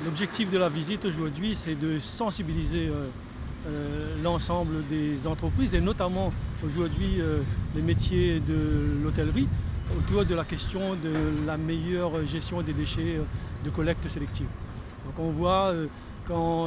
L'objectif de la visite aujourd'hui, c'est de sensibiliser l'ensemble des entreprises et notamment aujourd'hui les métiers de l'hôtellerie autour de la question de la meilleure gestion des déchets de collecte sélective. Donc on voit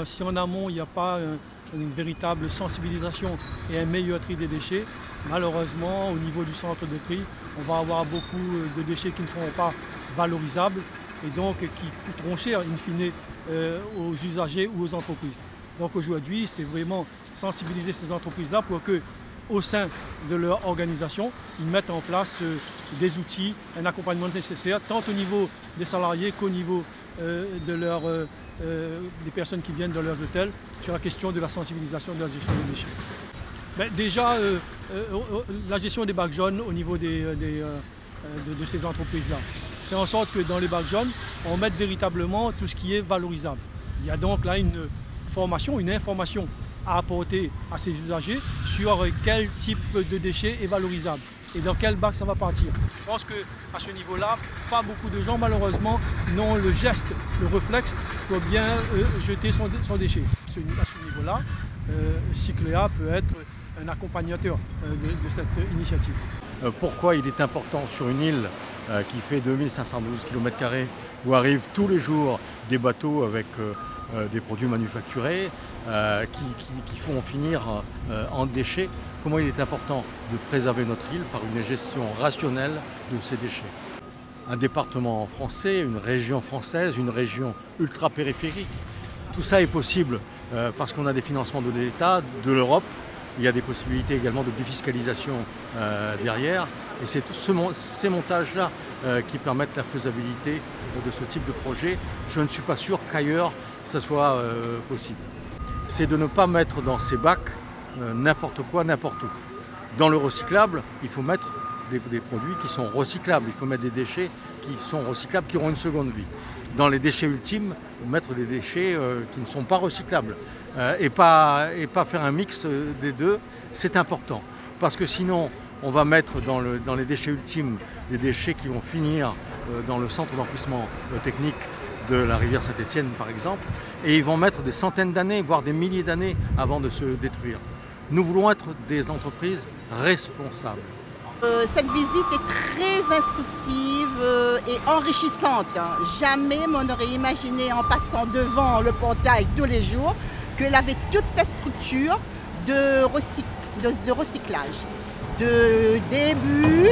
si en amont il n'y a pas une véritable sensibilisation et un meilleur tri des déchets, malheureusement au niveau du centre de tri, on va avoir beaucoup de déchets qui ne seront pas valorisables et donc qui coûteront cher in fine aux usagers ou aux entreprises. Donc aujourd'hui, c'est vraiment sensibiliser ces entreprises-là pour que, au sein de leur organisation, ils mettent en place des outils, un accompagnement nécessaire, tant au niveau des salariés qu'au niveau des personnes qui viennent dans leurs hôtels, sur la question de la sensibilisation de la gestion des déchets. Ben, déjà, la gestion des bacs jaunes au niveau de ces entreprises-là. Faire en sorte que dans les bacs jaunes, on mette véritablement tout ce qui est valorisable. Il y a donc là une formation, une information à apporter à ces usagers sur quel type de déchets est valorisable et dans quel bac ça va partir. Je pense qu'à ce niveau-là, pas beaucoup de gens malheureusement n'ont le geste, le réflexe pour bien jeter son déchet. À ce niveau-là, Cycléa peut être un accompagnateur de cette initiative. Pourquoi il est important sur une île qui fait 2512 km², où arrivent tous les jours des bateaux avec des produits manufacturés qui font finir en déchets, comment il est important de préserver notre île par une gestion rationnelle de ces déchets. Un département français, une région française, une région ultra-périphérique, tout ça est possible parce qu'on a des financements de l'État, de l'Europe. Il y a des possibilités également de défiscalisation derrière. Et c'est ces montages-là qui permettent la faisabilité de ce type de projet. Je ne suis pas sûr qu'ailleurs, ça soit possible. C'est de ne pas mettre dans ces bacs n'importe quoi, n'importe où. Dans le recyclable, il faut mettre des produits qui sont recyclables. Il faut mettre des déchets qui sont recyclables, qui auront une seconde vie. Dans les déchets ultimes, mettre des déchets qui ne sont pas recyclables. Et pas faire un mix des deux, c'est important. Parce que sinon, on va mettre dans les déchets ultimes des déchets qui vont finir dans le centre d'enfouissement technique de la rivière Saint-Étienne par exemple, et ils vont mettre des centaines d'années, voire des milliers d'années avant de se détruire. Nous voulons être des entreprises responsables. Cette visite est très instructive et enrichissante. Jamais on n'aurait imaginé en passant devant le portail tous les jours qu'elle avait toute cette structure de recyclage. De début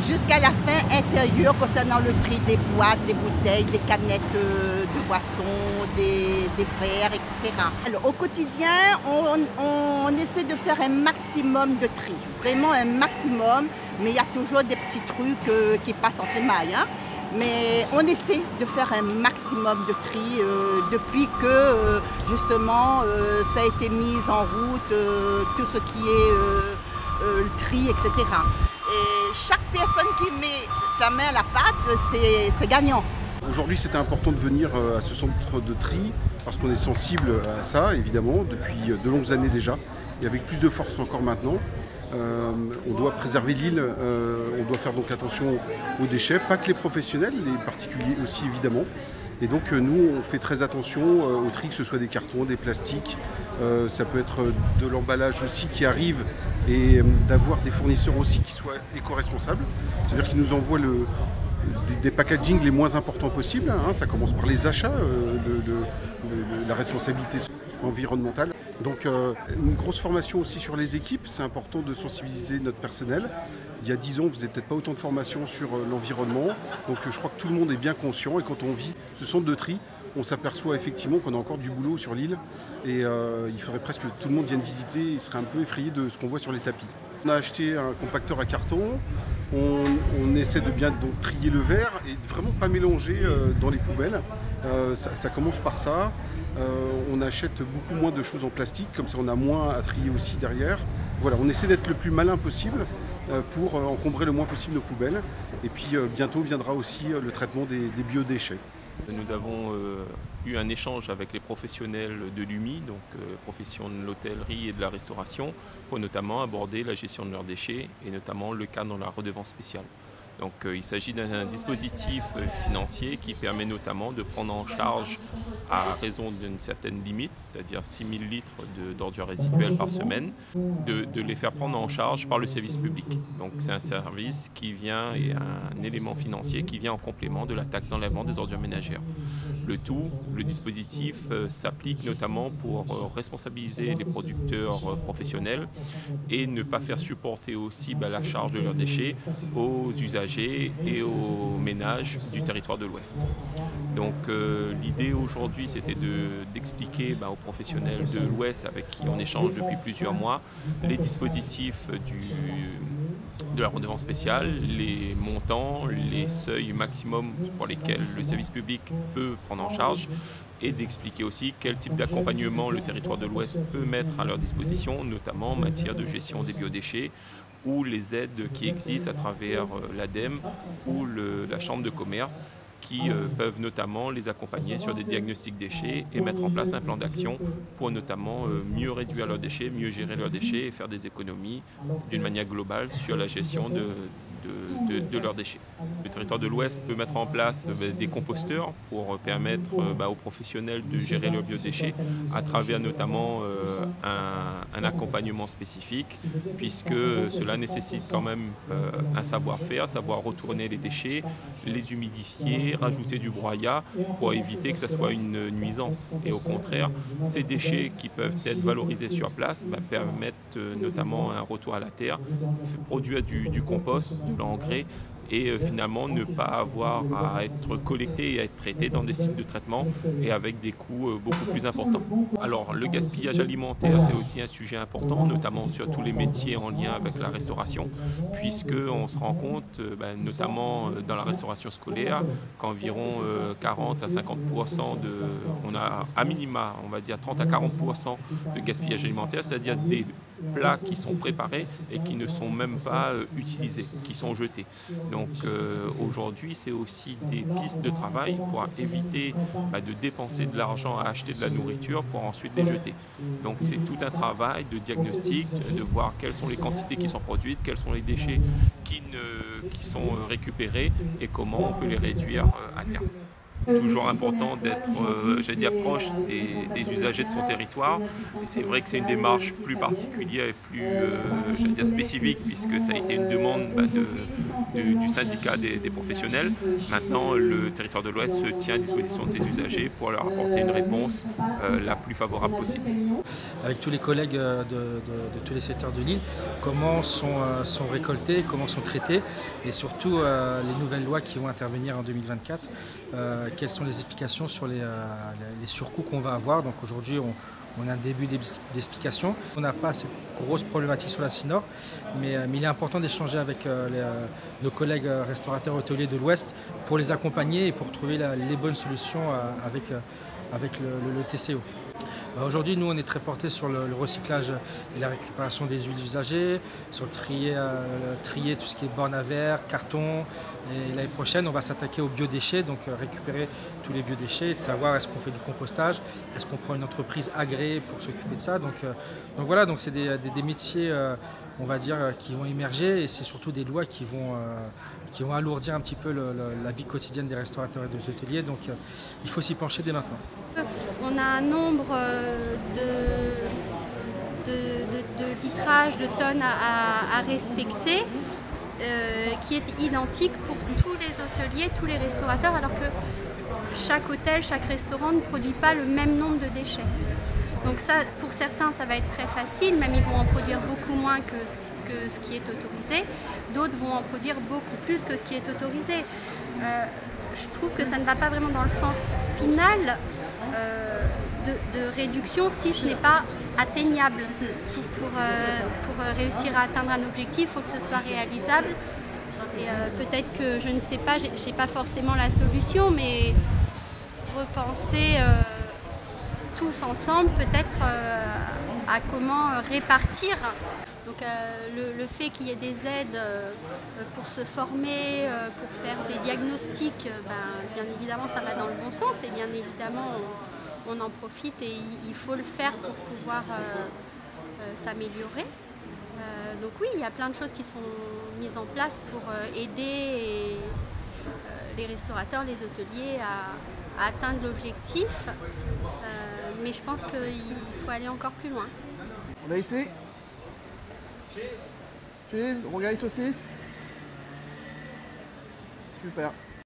jusqu'à la fin intérieure concernant le tri des boîtes, des bouteilles, des canettes de boissons, des verres, etc. Alors, au quotidien, on essaie de faire un maximum de tri, vraiment un maximum, mais il y a toujours des petits trucs qui passent entre les mailles. Hein. Mais on essaie de faire un maximum de tri depuis que justement ça a été mis en route, tout ce qui est le tri, etc. Et chaque personne qui met sa main à la pâte, c'est gagnant. Aujourd'hui, c'était important de venir à ce centre de tri parce qu'on est sensible à ça, évidemment, depuis de longues années déjà, et avec plus de force encore maintenant. On doit préserver l'île, on doit faire donc attention aux déchets, pas que les professionnels, les particuliers aussi évidemment. Et donc nous on fait très attention au tri, que ce soit des cartons, des plastiques, ça peut être de l'emballage aussi qui arrive et d'avoir des fournisseurs aussi qui soient éco-responsables, c'est-à-dire qu'ils nous envoient des packaging les moins importants possibles, hein. Ça commence par les achats, la responsabilité environnementale. Donc une grosse formation aussi sur les équipes, c'est important de sensibiliser notre personnel. Il y a 10 ans, on ne faisait peut-être pas autant de formations sur l'environnement, donc je crois que tout le monde est bien conscient et quand on visite ce centre de tri, on s'aperçoit effectivement qu'on a encore du boulot sur l'île et il faudrait presque que tout le monde vienne visiter, il serait un peu effrayé de ce qu'on voit sur les tapis. On a acheté un compacteur à carton, on essaie de bien donc, trier le verre et de vraiment pas mélanger dans les poubelles, ça commence par ça. On achète beaucoup moins de choses en plastique, comme ça on a moins à trier aussi derrière. Voilà, on essaie d'être le plus malin possible pour encombrer le moins possible nos poubelles. Et puis bientôt viendra aussi le traitement des biodéchets. Nous avons eu un échange avec les professionnels de l'UMI, donc profession de l'hôtellerie et de la restauration, pour notamment aborder la gestion de leurs déchets et notamment le cas dans la redevance spéciale. Donc il s'agit d'un dispositif financier qui permet notamment de prendre en charge, à raison d'une certaine limite, c'est-à-dire 6 000 litres d'ordures résiduelles par semaine, de les faire prendre en charge par le service public. Donc c'est un service qui vient, et un élément financier qui vient en complément de la taxe d'enlèvement des ordures ménagères. Le dispositif s'applique notamment pour responsabiliser les producteurs professionnels et ne pas faire supporter aussi la charge de leurs déchets aux usagers et aux ménages du territoire de l'Ouest. Donc l'idée aujourd'hui, c'était d'expliquer aux professionnels de l'Ouest avec qui on échange depuis plusieurs mois les dispositifs de la redevance spéciale, les montants, les seuils maximum pour lesquels le service public peut prendre en charge, et d'expliquer aussi quel type d'accompagnement le territoire de l'Ouest peut mettre à leur disposition, notamment en matière de gestion des biodéchets, ou les aides qui existent à travers l'ADEME ou la Chambre de commerce, qui peuvent notamment les accompagner sur des diagnostics déchets et mettre en place un plan d'action pour notamment mieux réduire leurs déchets, mieux gérer leurs déchets et faire des économies d'une manière globale sur la gestion de leurs déchets. Le territoire de l'Ouest peut mettre en place des composteurs pour permettre aux professionnels de gérer leurs biodéchets à travers notamment un accompagnement spécifique, puisque cela nécessite quand même un savoir-faire, savoir retourner les déchets, les humidifier, rajouter du broyat pour éviter que ce soit une nuisance. Et au contraire, ces déchets qui peuvent être valorisés sur place permettent notamment un retour à la terre, produire du compost, de l'engrais, et finalement ne pas avoir à être collecté et à être traité dans des sites de traitement et avec des coûts beaucoup plus importants. Alors le gaspillage alimentaire, c'est aussi un sujet important, notamment sur tous les métiers en lien avec la restauration, puisqu'on se rend compte, notamment dans la restauration scolaire, qu'environ 40 à 50% on a à minima, on va dire 30 à 40% de gaspillage alimentaire, c'est-à-dire des plats qui sont préparés et qui ne sont même pas utilisés, qui sont jetés. Donc aujourd'hui, c'est aussi des pistes de travail pour éviter de dépenser de l'argent à acheter de la nourriture pour ensuite les jeter. Donc c'est tout un travail de diagnostic, de voir quelles sont les quantités qui sont produites, quels sont les déchets qui sont récupérés et comment on peut les réduire à terme. Toujours important d'être, proche des usagers de son territoire. Et c'est vrai que c'est une démarche plus particulière et plus, spécifique, puisque ça a été une demande du syndicat des professionnels. Maintenant, le territoire de l'Ouest se tient à disposition de ses usagers pour leur apporter une réponse la plus favorable possible. Avec tous les collègues de tous les secteurs de l'île, comment sont récoltés, comment sont traités, et surtout les nouvelles lois qui vont intervenir en 2024. Quelles sont les explications sur les surcoûts qu'on va avoir. Donc aujourd'hui, on a un début d'explication. On n'a pas cette grosse problématique sur la CINOR, mais il est important d'échanger avec nos collègues restaurateurs hôteliers de l'Ouest pour les accompagner et pour trouver les bonnes solutions avec le TCO. Aujourd'hui, nous, on est très portés sur le recyclage et la récupération des huiles usagées, sur le trier tout ce qui est borne à verre, carton. Et l'année prochaine, on va s'attaquer aux biodéchets, donc récupérer tous les biodéchets et de savoir est-ce qu'on fait du compostage, est-ce qu'on prend une entreprise agréée pour s'occuper de ça. Donc voilà, donc c'est des métiers, on va dire, qui vont émerger, et c'est surtout des lois qui vont alourdir un petit peu la vie quotidienne des restaurateurs et des hôteliers. Donc il faut s'y pencher dès maintenant. On a un nombre de litrages, de tonnes à respecter qui est identique pour tous les hôteliers, tous les restaurateurs, alors que chaque hôtel, chaque restaurant ne produit pas le même nombre de déchets. Donc ça, pour certains, ça va être très facile, même ils vont en produire beaucoup moins que ce qui est autorisé. D'autres vont en produire beaucoup plus que ce qui est autorisé. Je trouve que ça ne va pas vraiment dans le sens final de réduction si ce n'est pas atteignable. Pour réussir à atteindre un objectif, il faut que ce soit réalisable. Et peut-être que, je ne sais pas, je n'ai pas forcément la solution, mais repenser tous ensemble peut-être à comment répartir. Donc le fait qu'il y ait des aides pour se former, pour faire des diagnostics, bien évidemment ça va dans le bon sens, et bien évidemment on en profite et il faut le faire pour pouvoir s'améliorer. Donc oui, il y a plein de choses qui sont mises en place pour aider les restaurateurs, les hôteliers à atteindre l'objectif. Mais je pense qu'il faut aller encore plus loin. On a ici. Cheese, rogaille saucisse. Super.